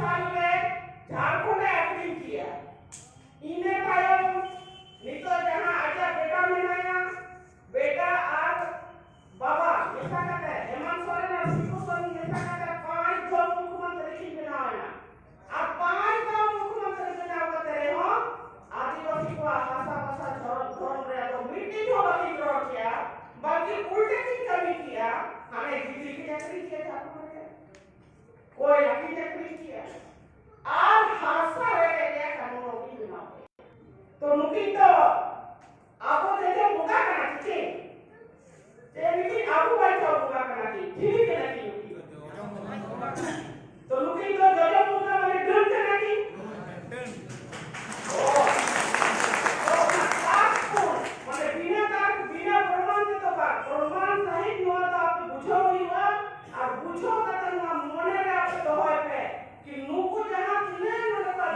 साल में झारखंड एक्टिंग किया इन्हें तायम नितो जहां आजा बेटा मेनाया बेटा और बाबा ऐसा कहते हैं हेमंत सोरेन और शिबू सोरेन ऐसा कहते हैं 5 जो मुख्यमंत्री की बनाया अब 5 जो मुख्यमंत्री बनाया करते हो आदिवासी को आशा पासा धर्म रे तो मीटिंग हो गई करो क्या बाकी उल्टे की कमी किया हमें बिजली की चक्री किया झारखंड में कोई लकी चक्री किया और हादसा रहे गया कानूनों की बिना तो मुकिन तो आपको देखे मुका करना चाहिए ये लेकिन आपको भाई तो मुका करना चाहिए ठीक है नहीं तो मुकिन तो जो मुका वाले डर करना चाहिए माने बिना प्रमाण के तो बात प्रमाण सहित हुआ तो आप बुझो ही हुआ और बुझो का तो मने रे आप तो होय पे कि नुकु जहां तिने न का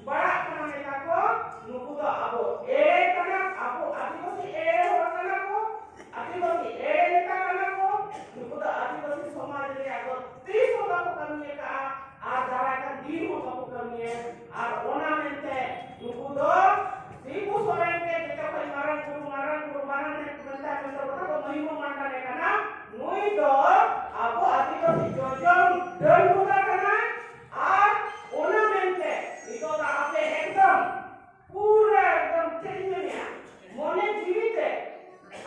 बड़ा kana नेता को नुकु तो आबो ए kana आबो आदिवासी ए हो kana को आदिवासी ए नेता kana को नुकु तो आदिवासी समाज रे आगो 30 का को कमी का आ दारा का दिन हो का कमी है और ओना मेंते नुकु तो शिबू सोरेन के जेटा कोई मारन गुरु मारन ने बनता बनता को महिमा मानता ने kana नुई तो आबो आदिवासी जोजम डन होता kana और ओना मेंते इतो ता आपे एकदम पूरा एकदम चेंजनिया मोने जीवित है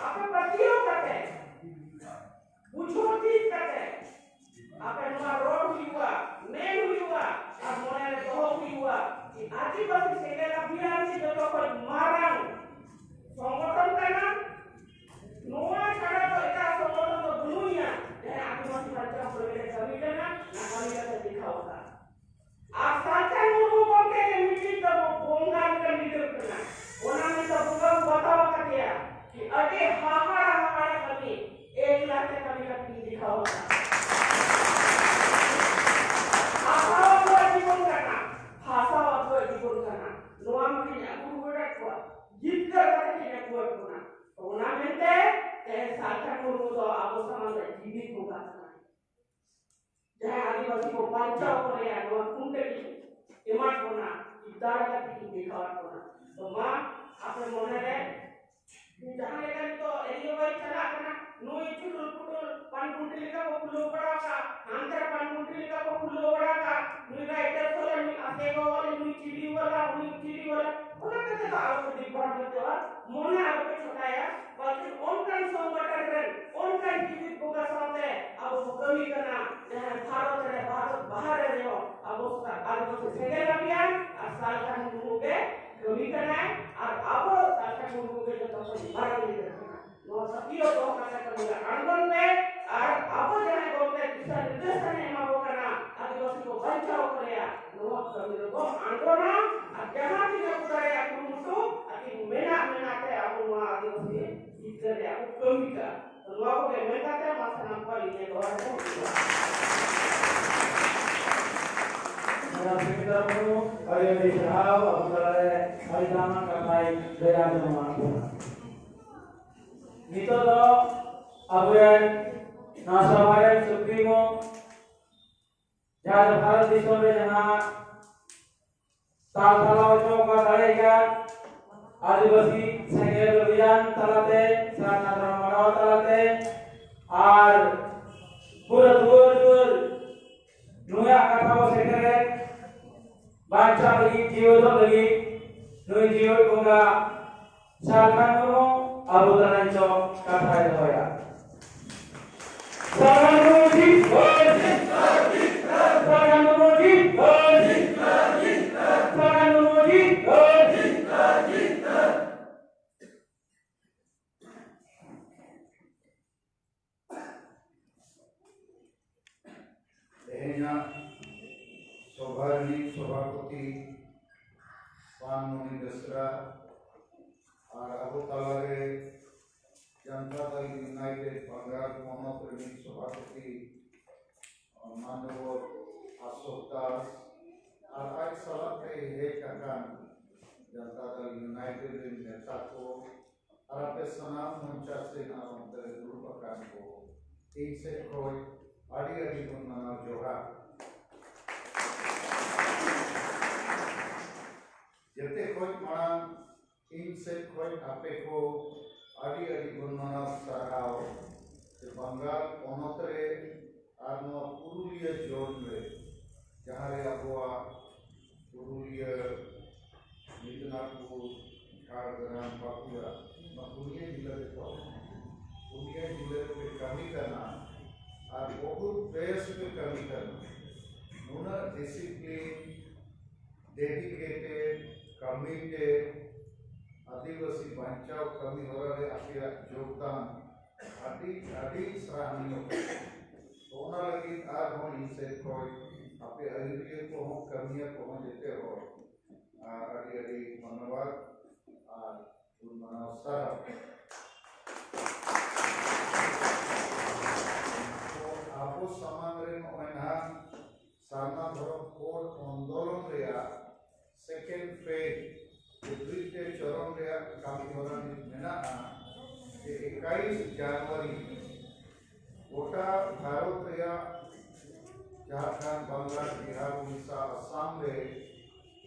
आपे पतियों करते बुझो चीज करते आपे नुआ रोड हुआ नहीं हुआ अब मोने रे तो हुआ कि आदिवासी सेगेला बिहार से जो कोई मारन संगठन करना नुआ छाड़ा तो एका संगठन तो दुनिया जहां आदिवासी बच्चा प्रोग्रेस कमी करना ना कमी करके दिखाओगा आप साचा मुर्मू को के मीटिंग तो बोंगा का लीडर करना उन्होंने तो बोंगा बताओ कर दिया कि अरे हाहाड़ा कमी 1 लाख से कमी करके दिखाओगा आसावा को जीवन करना भाषावा को जीवन करना नुआ में गुरु बड़ा को जीत कर करके नेटवर्क करना तो उन्होंने ते साचा मुर्मू तो आप समाज जीवित होगा जहाँ आदिवासी को बचाव करे या नवा कुंटे की इमारत बना इदारा का की दिखावट बना तो माँ अपने मोने रे जहाँ लेकर तो एरियो वाई चला करना नो इचुल पुटुल पान कुंटे का को फुलो बड़ा का आंतर पान कुंटे का को फुलो बड़ा का नुई इधर सोला नुई आसेगो वाले नुई चिड़ी वाला उन्हें कहते तो आप दिखवाड़ में तो मोने आपके छोटाया बाकी ऑनलाइन संगठन रे ऑनलाइन जीवित होगा सामने अब कमी करना जहाँ भारत बाहर है जो अब उसका आदिवासी सेगेल अभियान और सालका मुर्मू के कमी करना है और अब सालका मुर्मू के जो तो बारह नहीं करना नो सकियो तो हमारा कमीगा आंदोलन में और अब जहाँ बोलते दिशा निर्देशन है मांगो करना आदिवासी को बचाओ करेया नो कमीगा को आंदोलन और जहाँ भी जो करे आप मुर्मू अति मेना के आप वहाँ आदिवासी इधर है आप कमीगा तो वहाँ को मेना के मासा नाम इन्हें दोबारा मेरा पितृ अरे विश्राव अवसरे हरिदान कमाई विराजमान नितो तो अबुरन नासवायन सुप्रीमो जहाँ भारत देश में जहाँ तालतालाव चौका तलेगा आदिवासी सेगेल अभियान तलाते सारना धर्मवाद तलाते और पूरा दूर नुया कथाओं से करे बांचा लगी जीवों लगी नुई जीवों कोंगा सालखान को अब उधर जो कथा है होया सालखान जी सभापति पानमणि दसरा और अबो तालारे जनता दल यूनाइटेड बंगाल मनोप्रेमी सभापति मानव अशोक दास और आज सलाते एक अकान जनता दल यूनाइटेड नेता को और अपने सनाम मंचा से नाम तेरे ग्रुप अकान को एक से कोई आड़ी आड़ी को मना जोहा इन से कोई आपे को आदि आदि गुणमाना साराव से बंगाल पोनोतरे आनो पुरुलिया जोन रे जहाँ रे अबुआ पुरुलिया मिदनापुर झारग्राम बांकुड़ा पुरुलिया जिला रे तो पुरुलिया जिले में कमी करना और बहुत बेस में कमी करना उन्हें डिसिप्लिन डेडिकेटेड कमिटेड आदिवासी बचाव कमी हो रहे आपके योगदान आदि सराहनीय तो ना लगी आज हम इनसे कोई आपके अहिर्य को हम कमियां को हम देते हो आदि आदि मनोवाद उन मनोस्तर तो आपको समांतरे में ना सामना धर्म कोड आंदोलन रेया सेकेंड फेज ब्रिटे चरम रे कामी होरन मेना के 21 जनवरी गोटा भारत रे झारखंड बंगाल बिहार उड़ीसा असम रे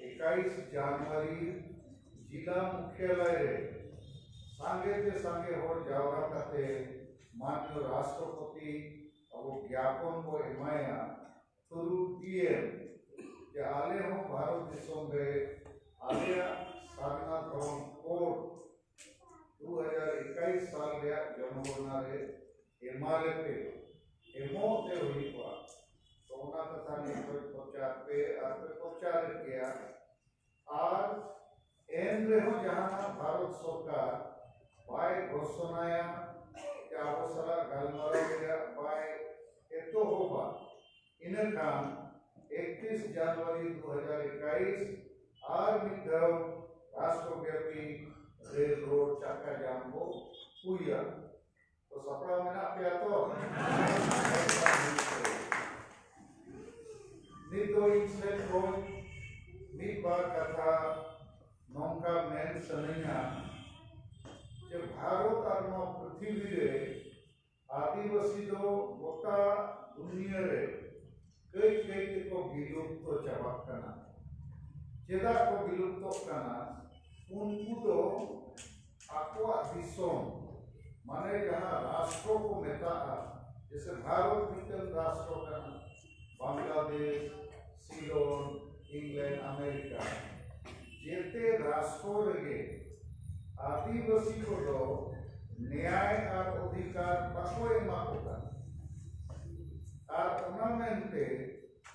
21 जनवरी जिला मुख्यालय रे सांगे होर जावरा कते माननीय राष्ट्रपति अब ज्ञापन को एमाया थ्रू पीएम के आले हो भारत दिसों रे आलिया साधना धर्म कोड 2021 साल रे जन्मदिन रे एमआरए पे एमओ ते हुई हुआ तो उना कथा ने प्रचार पे प्रचार किया आज एन रे हो जहां भारत सरकार बाय घोषणाया के अवसर गलमरा रे बाय एतो होगा इनका 31 जनवरी 2021 आर मिधव राष्ट्रव्यापी रेल रोड चक्का जाम को हुआ तो सपड़ा में ना पे तो नितो इनसे कोई मीत बार कथा नौका मैन सनैया जो भारत और नौ पृथ्वी रे आदिवासी दो गोटा दुनिया रे कई को विलुप्त तो चाबक करना चेदा को विलुप्त करना उनको तो आकुआ दिसों माने जहाँ राष्ट्रों को मेता जैसे भारत मित्र राष्ट्रों का बांग्लादेश सीलोन इंग्लैंड अमेरिका जेते राष्ट्रों लगे आदिवासी को दो न्याय और अधिकार बाको एमाकोता और उन्होंने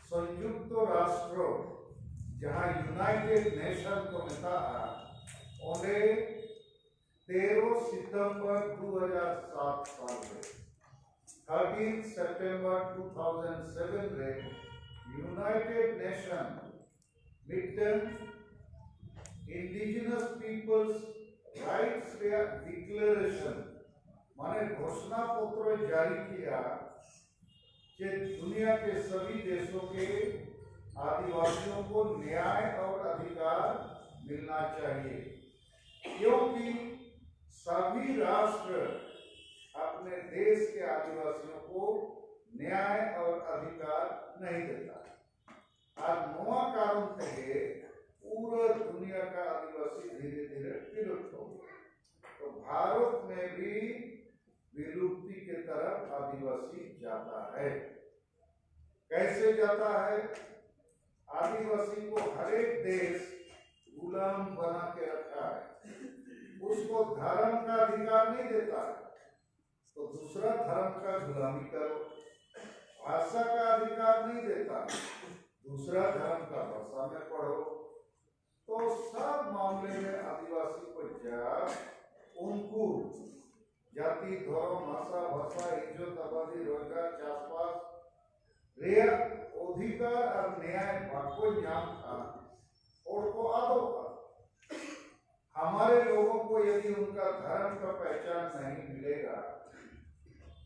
संयुक्त राष्ट्र जहाँ यूनाइटेड नेशन को मिलता है उन्हें 13 सितंबर 2007 साल में 13 सितंबर 2007 में यूनाइटेड नेशन मिटन इंडिजिनस पीपल्स राइट्स डिक्लेरेशन माने घोषणा पत्र जारी किया कि दुनिया के सभी देशों के आदिवासियों को न्याय और अधिकार मिलना चाहिए क्योंकि सभी राष्ट्र अपने देश के आदिवासियों को न्याय और अधिकार नहीं देता और नवा कारण थे पूरा दुनिया का आदिवासी धीरे धीरे विलुप्त हो गया तो भारत में भी विलुप्ति के तरफ आदिवासी जाता है कैसे जाता है आदिवासी को हर एक देश गुलाम बना के रखा है उसको धर्म का अधिकार नहीं देता है तो दूसरा धर्म का गुलामी करो भाषा का अधिकार नहीं देता दूसरा धर्म का भाषा में पढ़ो तो सब मामले में आदिवासी को जब उनको जाति धर्म भाषा इज्जत आबादी रोजगार चासपास रेयर अधिकार और न्याय बाको नाम था और को आदो का हमारे लोगों को यदि उनका धर्म का पहचान नहीं मिलेगा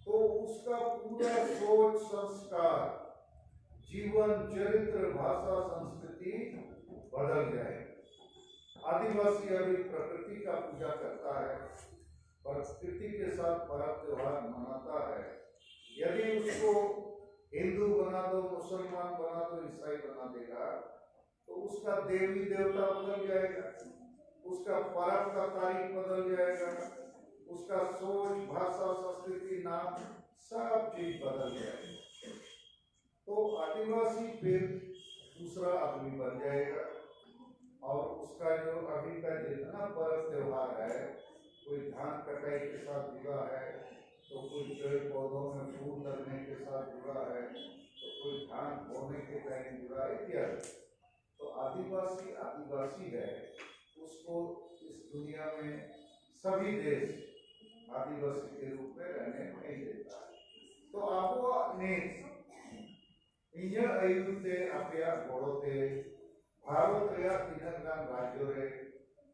तो उसका पूरा सोच संस्कार जीवन चरित्र भाषा संस्कृति बदल जाए आदिवासी अभी प्रकृति का पूजा करता है प्रकृति के साथ पर्व त्योहार मनाता है यदि उसको हिंदू बना दो मुसलमान बना दो ईसाई बना देगा तो उसका देवी देवता बदल जाएगा उसका पर्व का तारीख बदल जाएगा, उसका सोच, भाषा, संस्कृति, नाम सब चीज बदल जाएगी। तो आदिवासी फिर दूसरा आदमी बन जाएगा और उसका जो अभी का जितना पर्व त्योहार है, कोई धान कटाई के साथ जुड़ा है, तो कोई पेड़ पौधों में फूल लगने के साथ जुड़ा है, तो कोई धान बोने के टाइम जुड़ा है इत्यादि। तो आदिवासी आदिवासी है, उसको इस दुनिया में सभी देश आदिवासी के रूप में रहने नहीं देता है। तो आपको ᱤᱧᱟᱹᱜ ᱟᱹᱭᱩᱨ ᱛᱮ ᱟᱯᱮᱭᱟᱜ ᱜᱚᱲᱚᱛᱮ ᱵᱷᱟᱨᱚᱛ ᱨᱮᱭᱟᱜ ᱛᱤᱱᱟᱹᱜ ᱜᱟᱱ ᱨᱟᱡᱽᱡᱚ ᱨᱮ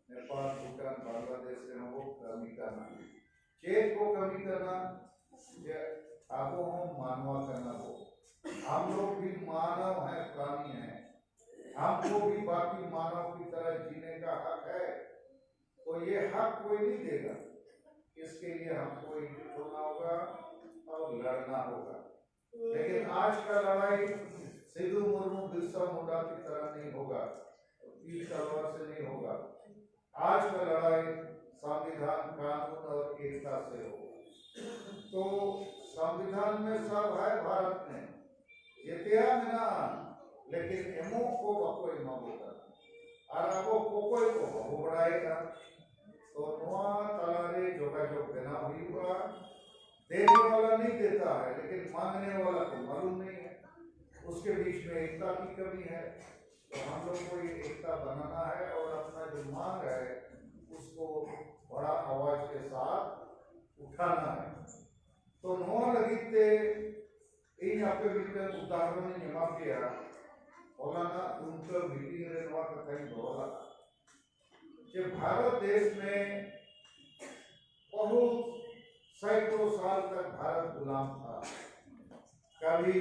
नेपाल, भूटान, बांग्लादेश ᱨᱮᱦᱚᱸ ᱵᱚ ᱠᱟᱹᱢᱤ ᱠᱟᱱᱟ। ᱪᱮᱫ ᱵᱚ ᱠᱟᱹᱢᱤ ᱠᱟᱱᱟ? जे आबो हम मानवा करना हो, हम लोग भी मानव हैं, प्राणी हैं, हमको भी बाकी मानव की तरह जीने का हक है। तो ये हक कोई नहीं देगा, इसके लिए हमको एकजुट होना होगा और लड़ना होगा। लेकिन आज का लड़ाई सिद्धू मुर्मू, बिरसा मुंडा की तरह नहीं होगा, तीर तलवार से नहीं होगा। आज का लड़ाई संविधान, कानून और एकता से होगा। तो संविधान में सब है भारत में, जेतिया में लेकिन एमो को बकोई मबोता और अब कोई को बबड़ाएगा। तो नोआ तलारे जोगाजोग देना हुआ, देने वाला नहीं देता है, लेकिन मांगने वाला को मालूम नहीं है, उसके बीच में एकता की कमी है। तो हम लोग को ये एकता बनाना है और अपना जो मांग है उसको बड़ा आवाज के साथ उठाना है। तो नोआ लगीते इन आपके बीच उदाहरण जमा किया ओलाना उनका मीटिंग रे नोआ कथा बोला कि भारत देश में बहुत सैकड़ों साल तक भारत गुलाम था। कभी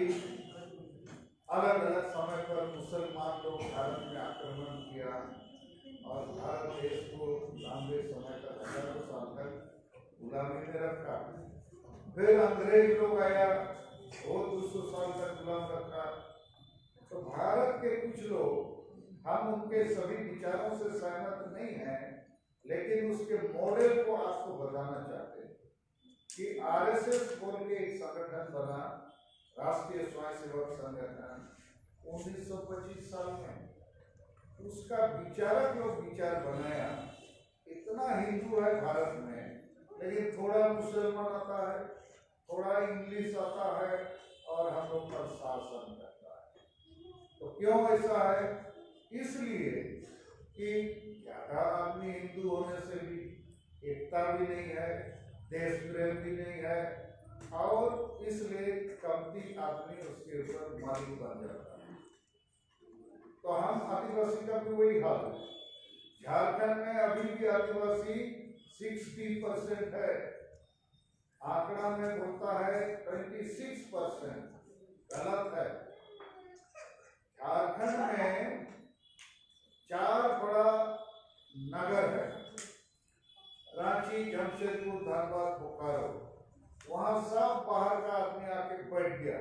अलग अलग समय पर मुसलमान लोग भारत में आक्रमण किया और भारत देश को लंबे समय तक, हजारों साल तक गुलामी में रखा। फिर अंग्रेज लोग आया, वो 200 साल तक गुलाम रखा। तो भारत के कुछ लोग, हम उनके सभी विचारों से सहमत नहीं हैं, लेकिन उसके मॉडल को आपको बताना चाहते हैं कि आरएसएस बोल के एक संगठन बना, राष्ट्रीय स्वयंसेवक संगठन 1925 साल में। उसका विचारक लोग विचार बनाया, इतना हिंदू है भारत में, लेकिन थोड़ा मुसलमान आता है, थोड़ा इंग्लिश आता है और हम लोग पर शासन करता है। तो क्यों ऐसा है? इसलिए कि ज्यादा आदमी हिंदू होने से भी एकता भी नहीं है, देश प्रेम भी नहीं है, और इसलिए कमती आदमी उसके ऊपर मालिक बन जाता है। तो हम आदिवासी का भी वही हाल है। झारखंड में अभी भी आदिवासी 60% है, आंकड़ा में बोलता है 26%, गलत है। झारखंड में 4 बड़ा नगर है, रांची, जमशेदपुर, धनबाद, बोकारो। वहां सब बाहर का आदमी आके बैठ गया,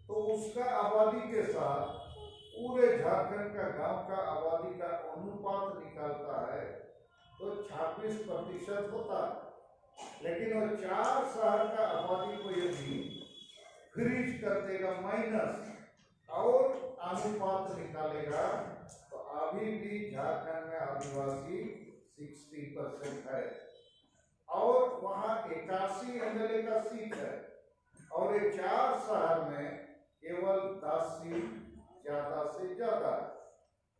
तो उसका आबादी के साथ पूरे झारखंड का गांव का आबादी का अनुपात निकालता है तो 26% होता है। लेकिन वो 4 शहर का आबादी को यदि फ्रीज कर देगा माइनस और अनुपात निकालेगा, तो अभी भी झारखंड में आदिवासी 60% है और वहाँ 81 एमएलए का सीट है और ये 4 शहर में केवल 10 सीट ज्यादा से ज्यादा,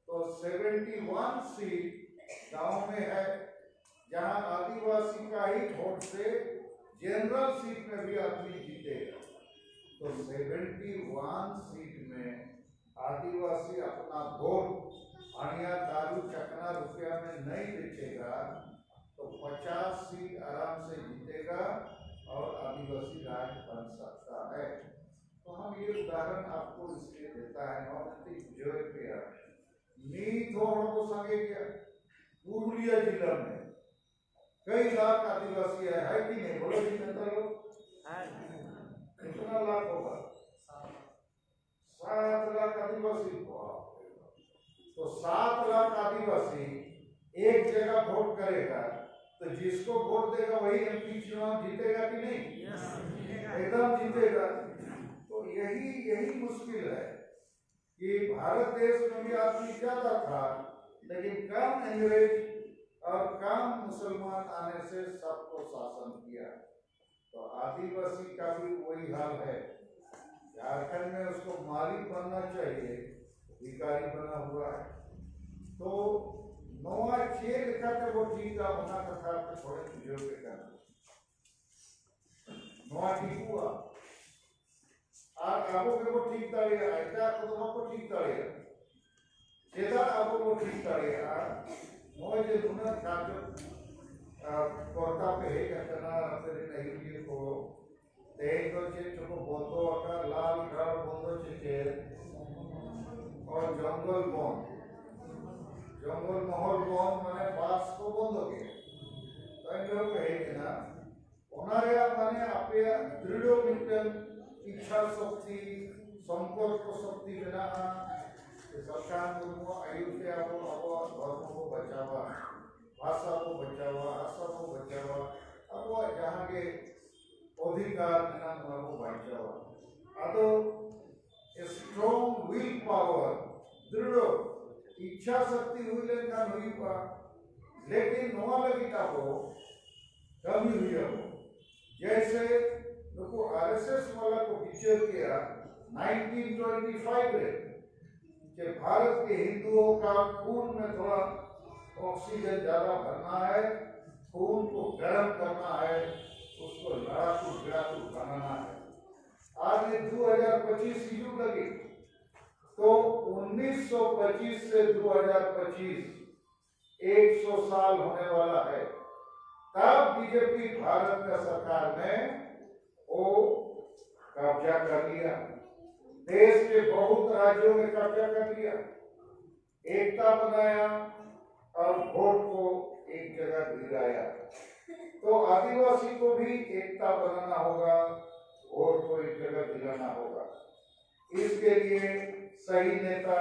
तो 71 सीट गांव में है, जहां आदिवासी का ही वोट से जनरल सीट में भी आदमी जीतेगा। तो 71 सीट में आदिवासी अपना वोट अनिया, दारू, चकना रुपया में नहीं बेचेगा, तो 50 सीट आराम से जीतेगा और आदिवासी राज बन सकता है। तो हम ये उदाहरण आपको इसलिए देता है पुरुलिया जिला में कई लाख आदिवासी है कि नहीं? बोलो जी नेता लोग, कितना लाख होगा? 7 लाख आदिवासी। तो 7 लाख आदिवासी एक जगह वोट करेगा तो जिसको वोट देगा वही एमपी चुनाव जीतेगा कि नहीं? एकदम जीतेगा। तो यही मुश्किल है कि भारत देश में भी आदमी ज्यादा था, लेकिन कम अंग्रेज और कम मुसलमान आने से सबको शासन किया। तो आदिवासी का भी वही हाल है। झारखंड में उसको मालिक बनना चाहिए, भिखारी बना हुआ है। तो नोआ छे लिखा थे वो ठीक का होना कथा पे थोड़े बुजुर्ग के करना नोआ ठीक हुआ आगो के वो ठीक ताड़िया ऐसा तो को ठीक ताड़िया जेदा आगो वो ठीक ताड़िया नोए जे दुना काज कोर्टा पे है करना फिर नहीं भी को देख तो जे चको बोलतो अका लाल घड़ बोलतो छे और जंगल महल बन माने बास को बंद हो गया तो इन लोग कहे कि ना ओनारे माने आपे दृढ़ मिटन इच्छा शक्ति संकल्प शक्ति बिना सरकार मुर्मू अयोध्या को अब धर्म को बचावा भाषा को बचावा आशा को बचावा अब जहाँ के अधिकार बिना को बचावा अब तो स्ट्रॉन्ग विल पावर दृढ़ इच्छा शक्ति हुई लेकिन हुई पा लेकिन नोआ लगी का हो कमी हुई हो जैसे लोगों आरएसएस वाला को विचार किया 1925 में कि भारत के हिंदुओं का खून में थोड़ा ऑक्सीजन ज्यादा भरना है, खून को गर्म करना है, उसको लड़ाकू बनाना है। आज 2025 युग लगी तो 1925 से 2025 100 साल होने वाला है। तब बीजेपी भारत का सरकार ने वो कब्जा कर लिया, देश के बहुत राज्यों में कब्जा कर लिया, एकता बनाया और वोट को एक जगह गिराया। तो आदिवासी को भी एकता बनाना होगा, वोट को एक जगह दिलाना होगा। इसके लिए सही नेता,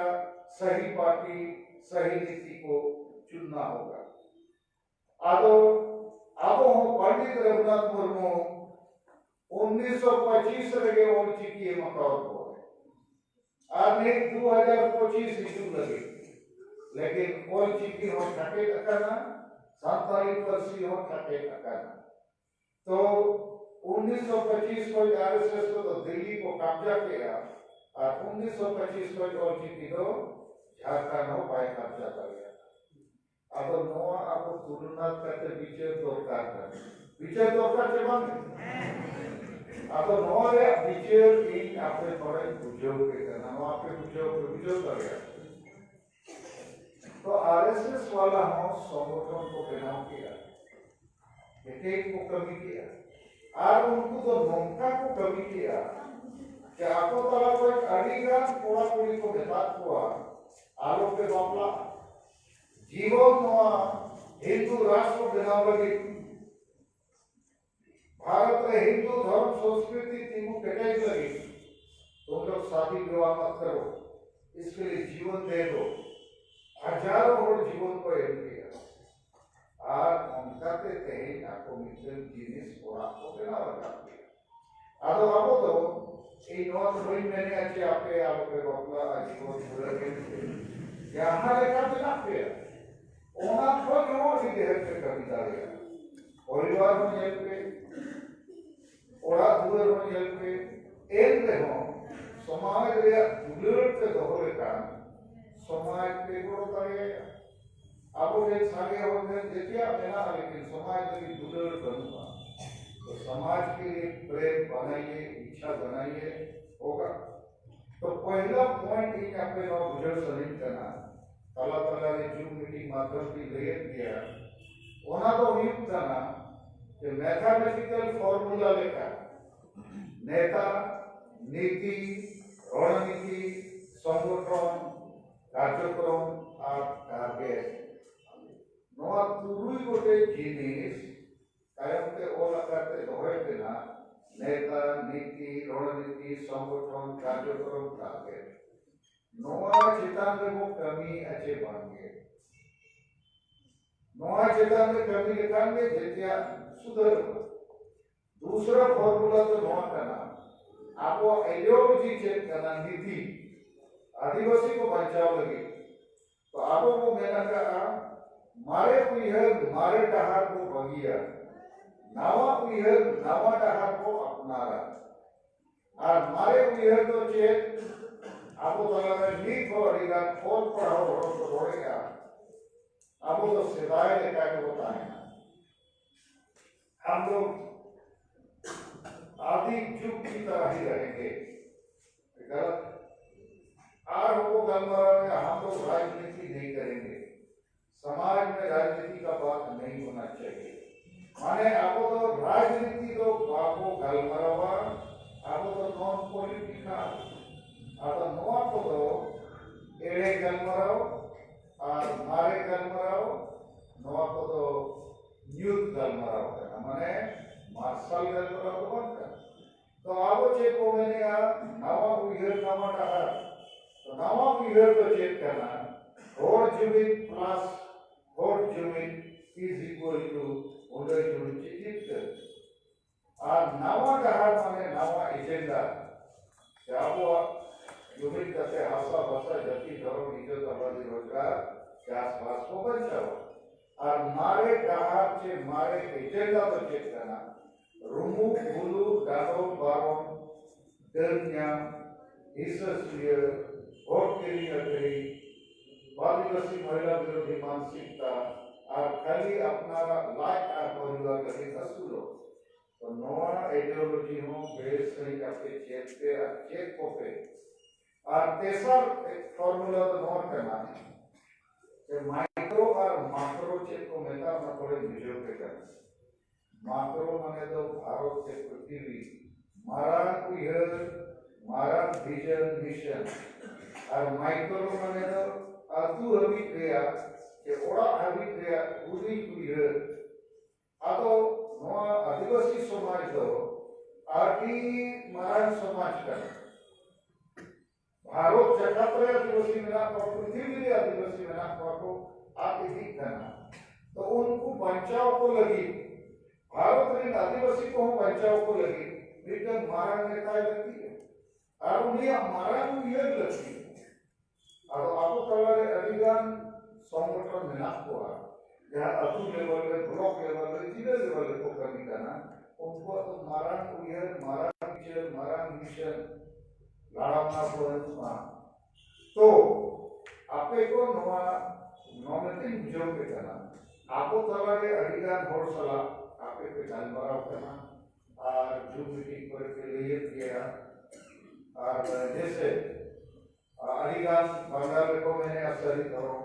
सही पार्टी, सही नीति को चुनना होगा। अब पंडित रघुनाथ मुर्मू 1925 लगे ओलचिकी मकान को आज 2025 इशू लगे लेकिन ओलचिकी हो ठाके टकाना संताली परसी हो ठाके टकाना। तो 1925 को आरएसएस को तो दिल्ली को कब्जा किया और 1925 को ओलचिकी तो झारखंड हो पाए कब्जा कर लिया। अब नोआ अब तुलना करते विचेर दरकार से बंद अब नोआ रे विचेर इन आपने थोड़े बुझो के करना नोआ पे बुझो कर गया। तो आरएसएस वाला हो संगठन को बनाओ किया, एक को कमी किया और उनको तो नौका को कमी किया कि आपको तला कोई अड़ीगा कोड़ा कोड़ी को बेतात हुआ आलोक पे बापला जीवन नोआ हिंदू राष्ट्र बनाव लगी भारत में हिंदू धर्म संस्कृति तीनों कटाई लगी। तुम लोग शादी विवाह मत करो, इसके लिए जीवन दे दो। हजारों और जीवन को एम किया और उनका देते हैं आपको मित्र जीनिस और आपको बिना लगा दिया। अब तो एक नॉर्थ रोई मैंने अच्छे आपके अपना जीवन पूरा के यहाँ लेकर बिना पे ओना तो क्यों विदेह से कविता लिया परिवार में जेल पे ओरा दूर में जेल पे एक रहो समाज रे दुलर के दोहरे का समाज पे को करेगा। अब वो सागे हो गए देखिए मेरा लेकिन समाज में दुलर बनूंगा तो समाज के लिए प्रेम बनाइए, इच्छा बनाइए होगा। तो पहला पॉइंट एक आपके नौ गुजर सलीम करना तला तला ने जूम मीटिंग माध्यम की लेयर किया ओना तो युक्त करना कि मैथमेटिकल फॉर्मूला लेकर नेता, नीति, रणनीति, संगठन, कार्यक्रम और टारगेट नोआ तुरुई गोटे जिनिस कायम के ओला करते दोहरे बिना नेता, नीति, रणनीति, संगठन, कार्यक्रम, टारगेट नोआ चितान में वो कमी अच्छे बन गए नोआ चेतान में कमी लेखान में जेतिया सुधर दूसरा फॉर्मूला तो नोआ करना आपको आइडियोलॉजी चेक करना नीति आदिवासी को बचाव लगे तो आपको वो मेरा का मारे कोई है मारे डहार को बगिया नावा कोई है नावा डहार को अपना रहा और मारे कोई है तो चेक आपको तो लगा नीट हो रहेगा खोल पढ़ाओ हो तो रोएगा आपको तो सिवाय लेकर के बताए हम लोग आदि युग की तरह ही रहेंगे गलत और वो गलमारा में हम लोग राजनीति नहीं करेंगे समाज में राजनीति का बात नहीं होना चाहिए माने आपको तो राजनीति तो आपको गलमारा आपको तो नॉन पॉलिटिकल आता नोआ को तो एड़े गलमाराओ और मारे गलमाराओ नोआ को तो यूथ गलमाराओ करना माने मार्शल गलमाराओ को बंद कर तो आवो चेक को मैंने नवा उइहर नवा डहा तो नवा उइहर को चेक करना और जुमिन प्लस और जुमिन इज इक्वल टू उन्हें जुमिन चेक कर और नवा डहा माने नवा एजेंडा जाबो जुमिन करते हासा भाषा जाति धर्म इज्जत आबादी रोजगार के आसपास को बचाओ और मारे डहा से मारे एजेंडा को चेक करना Rumuk, Hulu, Danau, Baron, Dernyam, Isasir, Horkiri, Agri, Vadivasi, Mahila, Virudhi, Mansikta, और खाली अपना लाइक और परिवार का भी असूलो तो नोआ आइडियोलॉजी हो बेस सही करके चेक पे और चेक को पे और तेसर एक फॉर्मूला तो नोट करना है कि माइक्रो और मैक्रो चेक को मिलता है थोड़े विजुअल पे करना माक्रो माने तो भारत से पृथ्वी मारा उइहर मारा विजन मिशन और माइक्रो माने तो अतु हबी क्रिया के ओड़ा हबी क्रिया उदी उइहर आतो नोआ आदिवासी समाज तो आटी मारा समाज का भारत जगत रे आदिवासी मेरा पृथ्वी रे आदिवासी मेरा को आप ठीक करना तो उनको बचाव को लगी भारत में आदिवासी को हम बचाव को लगी लेकिन मारा नेता लगती है और उन्हें मारा को ये लगती है और आपको कलर अधिगान संगठन में ना हुआ जहाँ अतु लेवल में ब्लॉक लेवल में जिले लेवल को करनी करना उनको तो मारा को ये मारा मिशन लड़ाना पड़ेगा तो आपे को नवा नॉमिनेटिंग जो पे करना आपको कलर अधिगान बहुत सला आपके पे गलमारा करना और जो मीटिंग पर के लिए किया और जैसे अधिकांश बंगाल को मैंने असरी करो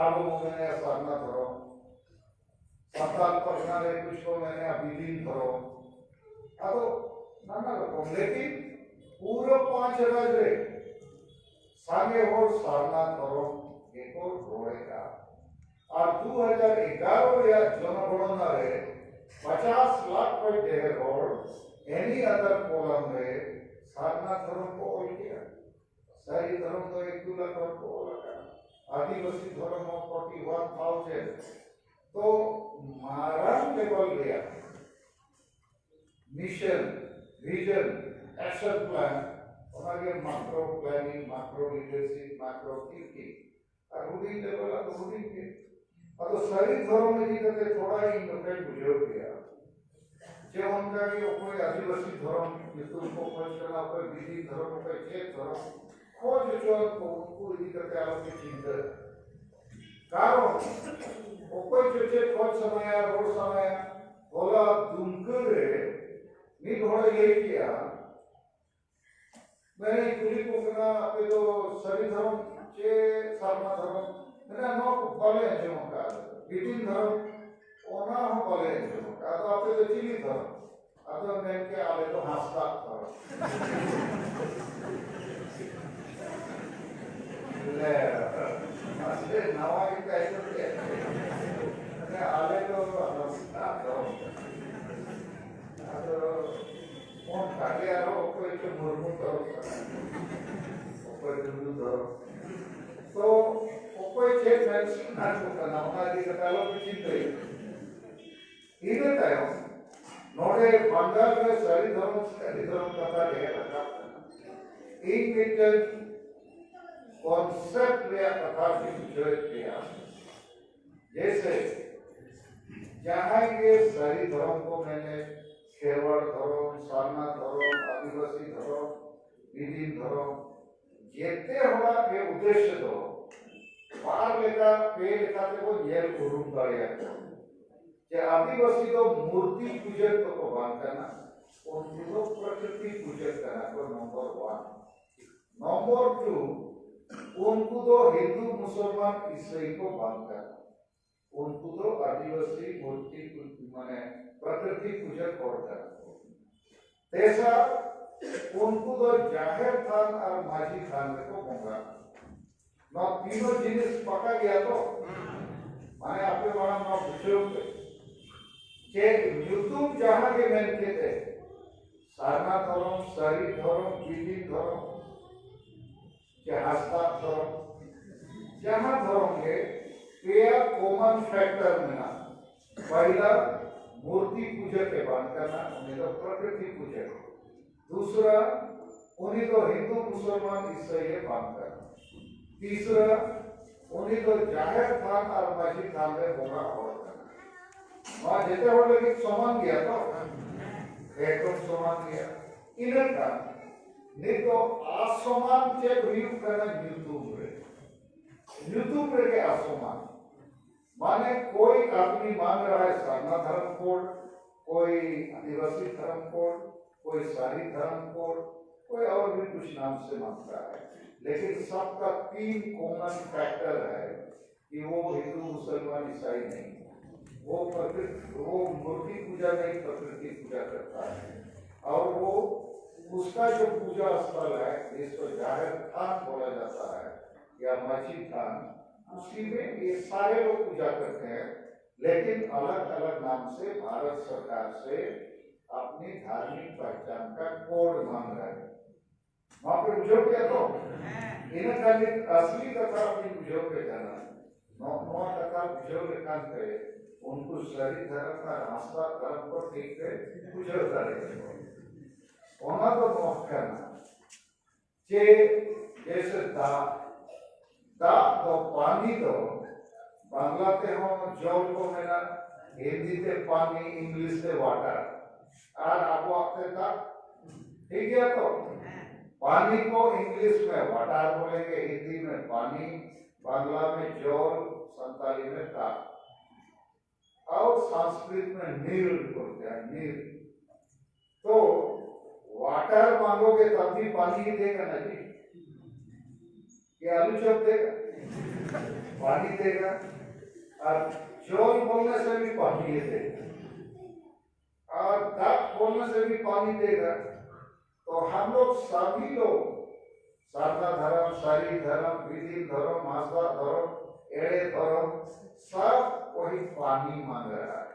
अब वो मैंने असरना करो संताल पर्सनल कुछ को मैंने अभिधीन करो अब नाना रकम लेकिन पूरा 5 राज्य सांगे और सारना करो एक और रोएगा और 2011 या जनगणना रे 50 लाख पर देह रोड एनी अदर कॉलम रे सारना धर्म को ऑल किया सारी धर्म तो 1-2 लाख को लगा आदिवासी धर्म 41,000 तो महाराज लेवल गया मिशन विजन एक्शन प्लान और आगे macro planning macro leadership macro thinking और रूटिंग लेवल तो रूटिंग के और तो सारी धर्म में जी करते थोड़ा ही इंटरप्रेट बुझो गया जो उनका कि कोई आदिवासी धर्म जिसको उनको खोज करना कोई विधि धर्म कोई चेक धर्म खोज जो उनको जी करते आलोक की चिंता कारण वो कोई जो चेक खोज समय रोड समय बोला दुमकर नी घोड़े ले किया मैंने कुली को करना पे तो सभी धर्म चे सारमा धर्म मैंने नौ बले जो का बिटिन धर्म ओना हो बले जो का तो आपे तो चिली धर्म अतो मैं के आले तो हास्ता धर्म ले असले नवा के कैसे के मैंने आले तो हास्ता धर्म अतो कौन काटे आरो कोई के मुर्मू करो कोई दुदू धर्म तो कोई चेक मेंशन को करना होना दी कतालो पिछिन गई इधर तायो नोडे बंगाल में सारी धर्म कथा ले रखा एक मीटर कॉन्सेप्ट में कथा की जरूरत किया जैसे जहाँ के सारी धर्म को मैंने खेवड़ धर्म सारना धर्म आदिवासी धर्म विधि धर्म जितने हुआ के उद्देश्य तो बाहर लेकर पे लेकर वो जेल उरुम करेगा कि आदिवासी तो मूर्ति पूजक तो बांध करना उनको प्रकृति पूजक करना को नंबर 1 नंबर 2 उनको तो हिंदू मुसलमान ईसाई को बांध करना उनको तो आदिवासी मूर्ति माने प्रकृति पूजक और करना तेसा उनको तो जाहिर थान और माझी थान को होगा ना तीनों जिनिस पका गया तो माने आपके माना ना पूछो के यूट्यूब जहाँ के मैंने कहते सारना धर्म सारी धर्म विधि धर्म के हस्ता धर्म जहाँ धर्म के पेयर कॉमन फैक्टर में ना पहला मूर्ति पूजा के बांध करना उन्हें तो प्रकृति पूजा दूसरा उन्हें तो हिंदू मुसलमान ईसाई बांध करना तीसरा उन्हें तो जाहिर थान और माझी थान में होगा और करना वहाँ जितने बड़े लेकिन समान गया तो एकदम समान गया इधर का नहीं तो असमान चेक व्यू करना यूट्यूब के असमान माने कोई आदमी मांग रहा है सारना धर्म कोड कोई आदिवासी धर्म कोड कोई सारी धर्म कोड कोई और भी कुछ नाम से मांगता है लेकिन सबका 3 कॉमन फैक्टर है कि वो हिंदू मुसलमान ईसाई नहीं वो मूर्ति पूजा नहीं प्रकृति पूजा करता है और वो उसका जो पूजा स्थल है जिसको जाहिर थान बोला जाता है या माझी थान उसी में ये सारे लोग पूजा करते हैं लेकिन अलग अलग नाम से भारत सरकार से अपनी धार्मिक पहचान का कोड मांग रहा है वहां पे बुझो क्या तो इन्हें खाली असली कथा अपनी बुझो पे जाना नौ कथा बुझो के काम करे उनको शरीर धर्म का रास्ता धर्म को ठीक है बुझो करे वहां तो नौक करना जे जैसे दा तो पानी तो बांग्ला ते हो जल को मेरा हिंदी ते पानी इंग्लिश ते वाटर और आप आते था ठीक है तो पानी को इंग्लिश में वाटर बोलेंगे हिंदी में पानी बांग्ला में जल संताली में ता और संस्कृत में नील बोलते हैं नील तो वाटर मांगोगे तब भी पानी ही देगा ना जी ये आलू चॉप देगा पानी देगा और जल बोलने से भी पानी देगा और दाग बोलने से भी पानी देगा तो हम लोग सभी लोग सारना धर्म सारी धर्म विधि धर्म आस्था धर्म एड़े धर्म सब वही पानी मांग रहा है